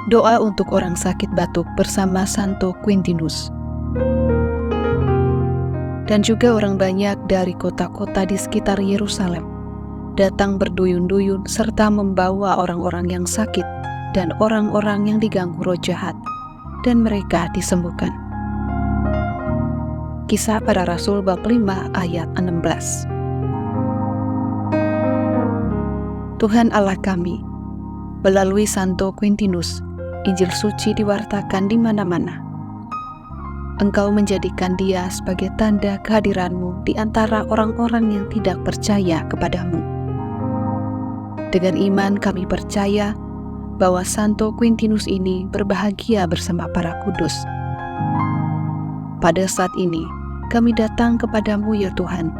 Doa untuk orang sakit batuk bersama Santo Quintinus. Dan juga orang banyak dari kota-kota di sekitar Yerusalem datang berduyun-duyun serta membawa orang-orang yang sakit dan orang-orang yang diganggu roh jahat, dan mereka disembuhkan. Kisah Para Rasul bab 5 ayat 16. Tuhan Allah kami, melalui Santo Quintinus, Injil suci diwartakan di mana-mana. Engkau menjadikan dia sebagai tanda kehadiranmu di antara orang-orang yang tidak percaya kepadamu. Dengan iman kami percaya bahwa Santo Quintinus ini berbahagia bersama para kudus. Pada saat ini, kami datang kepadamu ya Tuhan,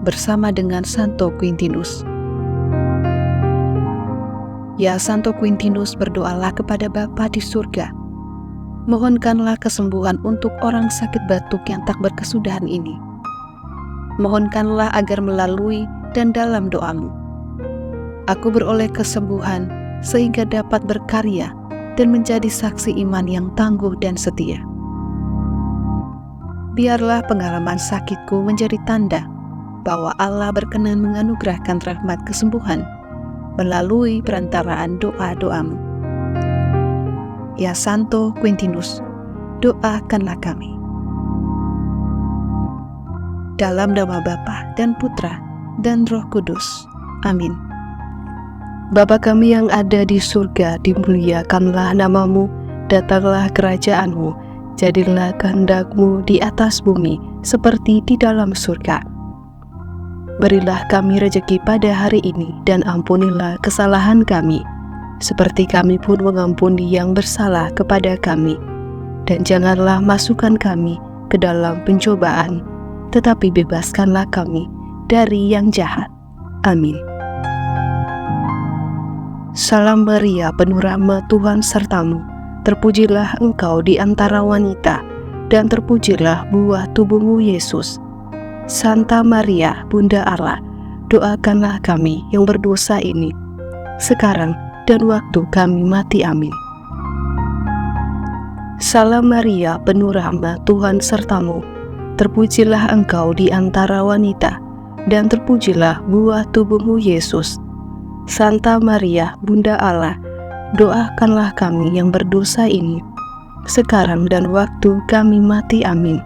bersama dengan Santo Quintinus. Ya Santo Quintinus, berdoalah kepada Bapa di surga. Mohonkanlah kesembuhan untuk orang sakit batuk yang tak berkesudahan ini. Mohonkanlah agar melalui dan dalam doamu, aku beroleh kesembuhan sehingga dapat berkarya dan menjadi saksi iman yang tangguh dan setia. Biarlah pengalaman sakitku menjadi tanda bahwa Allah berkenan menganugerahkan rahmat kesembuhan melalui perantaraan doa-doamu. Ya Santo Quintinus, doakanlah kami. Dalam nama Bapa dan Putra dan Roh Kudus. Amin. Bapa kami yang ada di surga, dimuliakanlah namamu, datanglah kerajaanmu, jadilah kehendak-Mu di atas bumi seperti di dalam surga. Berilah kami rejeki pada hari ini, dan ampunilah kesalahan kami, seperti kami pun mengampuni yang bersalah kepada kami. Dan janganlah masukkan kami ke dalam pencobaan, tetapi bebaskanlah kami dari yang jahat. Amin. Salam Maria, penuh rahmat, Tuhan sertamu. Terpujilah engkau di antara wanita, dan terpujilah buah tubuhmu Yesus. Santa Maria, Bunda Allah, doakanlah kami yang berdosa ini, sekarang dan waktu kami mati. Amin. Salam Maria, penuh rahmat, Tuhan sertamu. Terpujilah engkau di antara wanita, dan terpujilah buah tubuhmu Yesus. Santa Maria, Bunda Allah, doakanlah kami yang berdosa ini, sekarang dan waktu kami mati. Amin.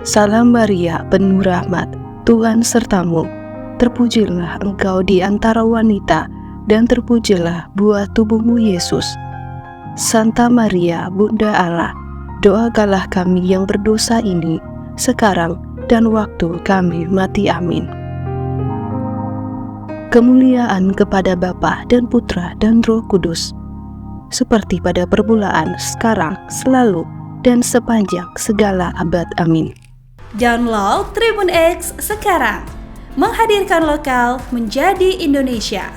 Salam Maria, penuh rahmat, Tuhan sertamu. Terpujilah engkau di antara wanita, dan terpujilah buah tubuhmu Yesus. Santa Maria, Bunda Allah, doakanlah kami yang berdosa ini, sekarang dan waktu kami mati. Amin. Kemuliaan kepada Bapa dan Putra dan Roh Kudus, seperti pada permulaan, sekarang, selalu, dan sepanjang segala abad. Amin. Download Tribun X sekarang, menghadirkan lokal menjadi Indonesia.